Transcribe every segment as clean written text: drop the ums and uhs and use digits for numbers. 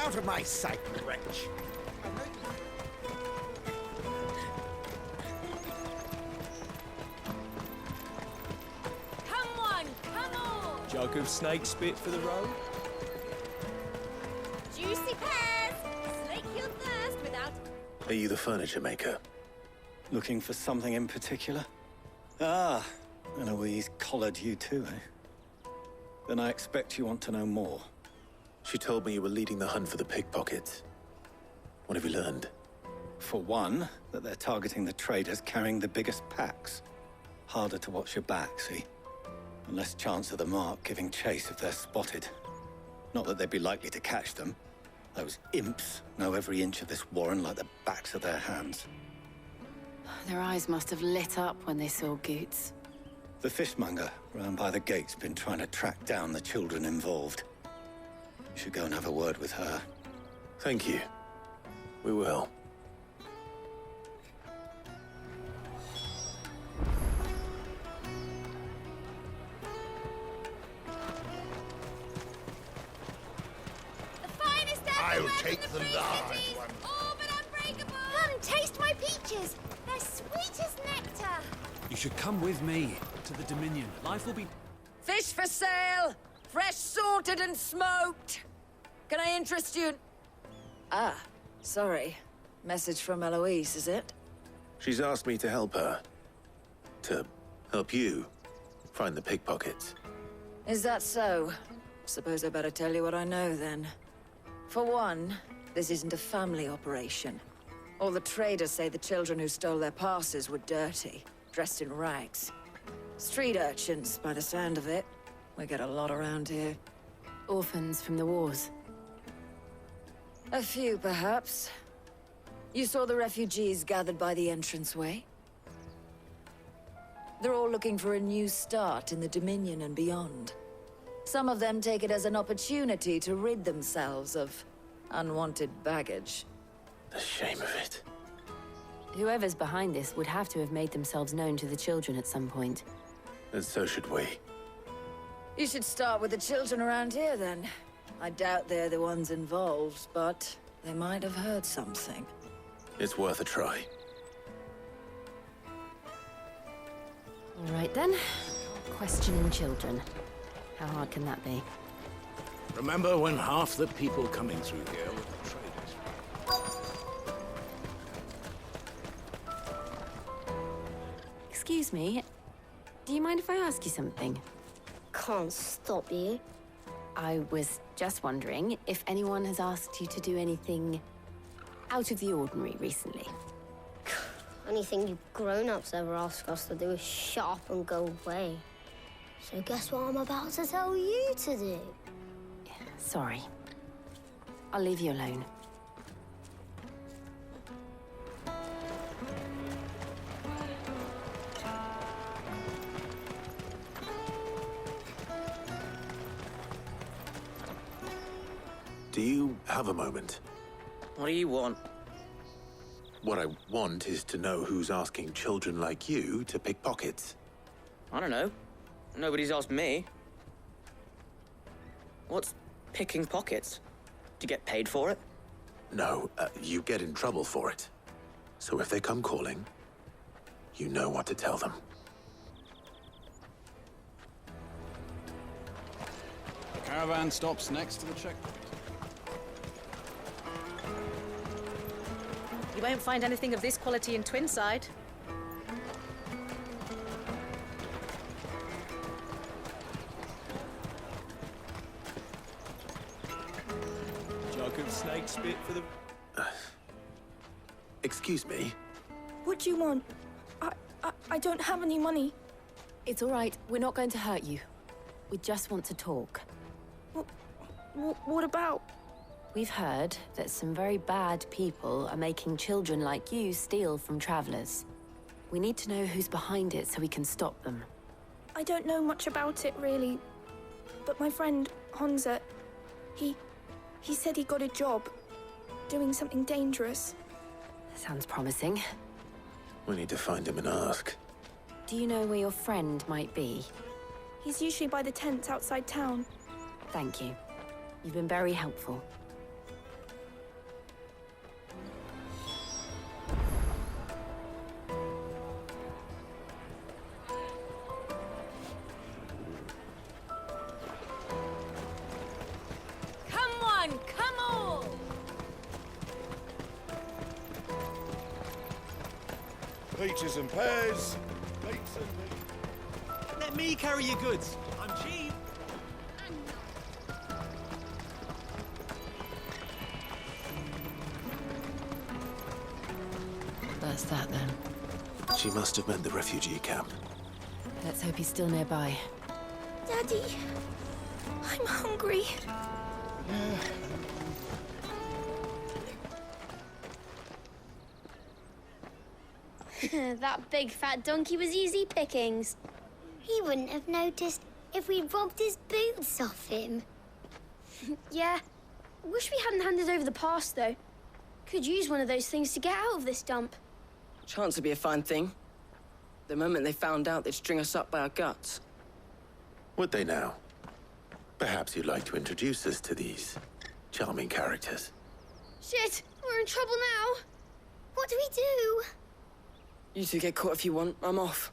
Out of my sight, wretch! Come on! Jug of snake spit for the road? Juicy pears! Slake your thirst without... Are you the furniture maker? Looking for something in particular? Ah, Eloise collared you too, eh? Then I expect you want to know more. She told me you were leading the hunt for the pickpockets. What have you learned? For one, that they're targeting the traders carrying the biggest packs. Harder to watch your back, see? And less chance of the mark giving chase if they're spotted. Not that they'd be likely to catch them. Those imps know every inch of this warren like the backs of their hands. Their eyes must have lit up when they saw Goots. The fishmonger round by the gate's been trying to track down the children involved. You should go and have a word with her. Thank you. We will. I'll take the large one. All but unbreakable! Come, taste my peaches! They're sweet as nectar! You should come with me to the Dominion. Life will be... Fish for sale! Fresh sorted and smoked! Can I interest you in... Ah, sorry. Message from Eloise, is it? She's asked me to help her. To help you find the pickpockets. Is that so? Suppose I better tell you what I know, then. For one, this isn't a family operation. All the traders say the children who stole their passes were dirty, dressed in rags. Street urchins, by the sound of it. We get a lot around here. Orphans from the wars. A few, perhaps. You saw the refugees gathered by the entranceway? They're all looking for a new start in the Dominion and beyond. Some of them take it as an opportunity to rid themselves of unwanted baggage. The shame of it. Whoever's behind this would have to have made themselves known to the children at some point. And so should we. You should start with the children around here, then. I doubt they're the ones involved, but they might have heard something. It's worth a try. All right, then. Questioning children. How hard can that be? Remember when half the people coming through here were the traders? Excuse me. Do you mind if I ask you something? Can't stop you. I was just wondering if anyone has asked you to do anything out of the ordinary recently. Anything you grown-ups ever ask us to do is shut up and go away. So guess what I'm about to tell you to do? Sorry. I'll leave you alone. Do you have a moment? What do you want? What I want is to know who's asking children like you to pick pockets. I don't know. Nobody's asked me. What's picking pockets? Do you get paid for it? No, you get in trouble for it. So if they come calling, you know what to tell them. The caravan stops next to the checkpoint. You won't find anything of this quality in Twinside. Jug of snake spit for the... Excuse me? What do you want? I don't have any money. It's all right. We're not going to hurt you. We just want to talk. What about? We've heard that some very bad people are making children like you steal from travelers. We need to know who's behind it so we can stop them. I don't know much about it, really. But my friend, Honza, he said he got a job doing something dangerous. Sounds promising. We need to find him and ask. Do you know where your friend might be? He's usually by the tents outside town. Thank you. You've been very helpful. Peaches and pears. Dates and Let me carry your goods. I'm cheap. That's that then. She must have meant the refugee camp. Let's hope he's still nearby. Daddy, I'm hungry. That big fat donkey was easy pickings. He wouldn't have noticed if we'd robbed his boots off him. Yeah. Wish we hadn't handed over the pass, though. Could use one of those things to get out of this dump. Chance would be a fine thing. The moment they found out, they'd string us up by our guts. Would they now? Perhaps you'd like to introduce us to these charming characters. Shit, we're in trouble now. What do we do? You two get caught if you want. I'm off.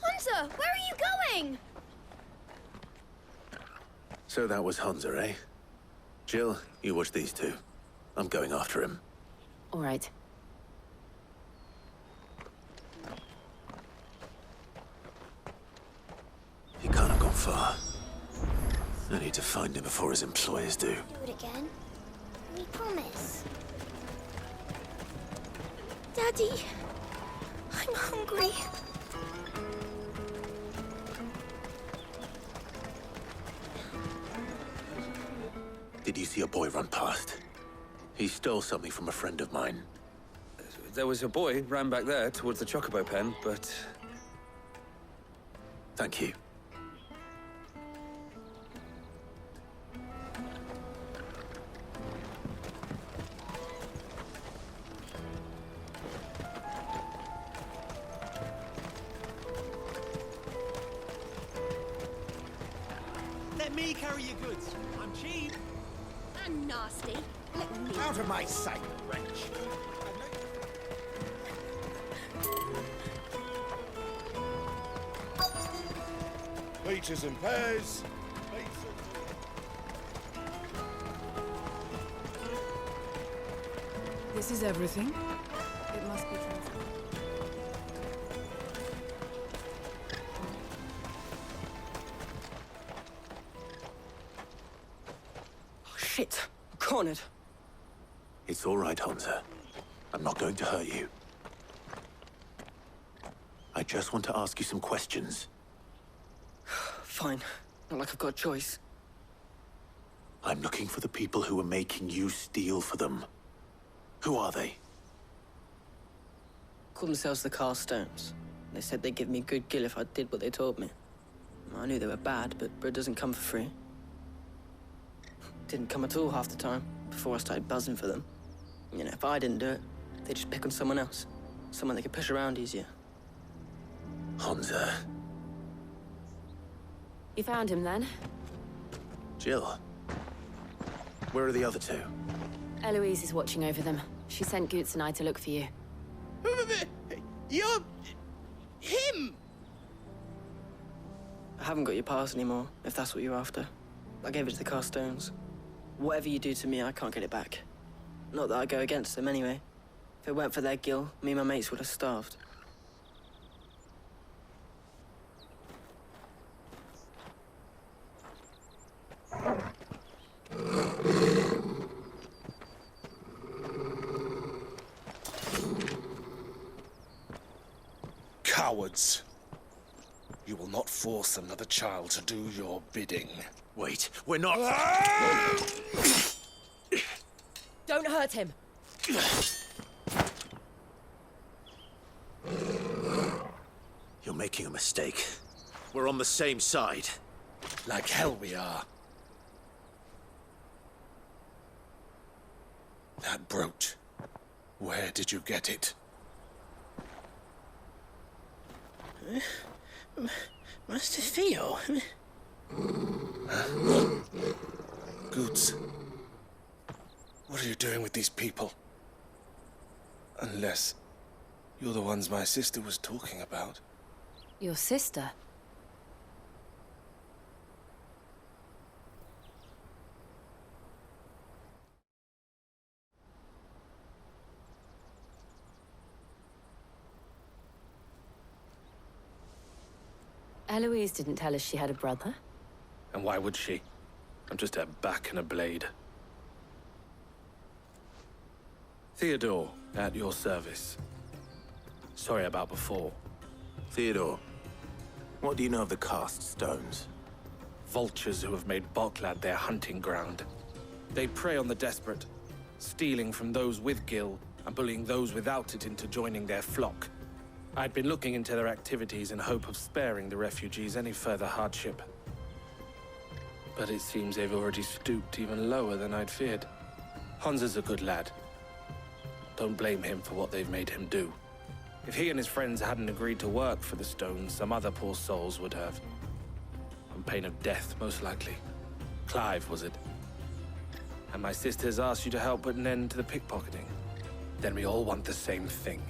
Hunter, where are you going? So that was Hunter, eh? Jill, you watch these two. I'm going after him. All right. He can't have gone far. I need to find him before his employers do. Do it again. We promise. Daddy, I'm hungry. Did you see a boy run past? He stole something from a friend of mine. There was a boy ran back there towards the chocobo pen, but... Thank you. Let me carry your goods. I'm cheap. And nasty. Let me. out of my sight, wretch. Peaches and pears. This is everything. It must be transferred. Oh, shit. I'm cornered. It's all right, Hunter. I'm not going to hurt you. I just want to ask you some questions. Fine. Not like I've got a choice. I'm looking for the people who are making you steal for them. Who are they? Called themselves the Carstones. They said they'd give me good gill if I did what they told me. I knew they were bad, but bread doesn't come for free. Didn't come at all half the time, before I started buzzing for them. You know, if I didn't do it, they'd just pick on someone else. Someone they could push around easier. Hunter. You found him then? Jill. Where are the other two? Eloise is watching over them. She sent Goots and I to look for you. You're... him! I haven't got your pass anymore, if that's what you're after. I gave it to the Carstones. Whatever you do to me, I can't get it back. Not that I go against them anyway. If it weren't for their gill, me and my mates would have starved. Cowards. You will not force another child to do your bidding. Wait, we're not... Don't hurt him! You're making a mistake. We're on the same side. Like hell we are. That brooch. Where did you get it? Master Theo? Goots. What are you doing with these people? Unless you're the ones my sister was talking about. Your sister? Eloise didn't tell us she had a brother. And why would she? I'm just a back and a blade. Theodore, at your service. Sorry about before. Theodore, what do you know of the cast stones? Vultures who have made Boklad their hunting ground. They prey on the desperate, stealing from those with Gil and bullying those without it into joining their flock. I'd been looking into their activities in hope of sparing the refugees any further hardship. But it seems they've already stooped even lower than I'd feared. Hansa's a good lad. Don't blame him for what they've made him do. If he and his friends hadn't agreed to work for the stones, some other poor souls would have. On pain of death, most likely. Clive, was it? And my sisters asked you to help put an end to the pickpocketing. Then we all want the same thing.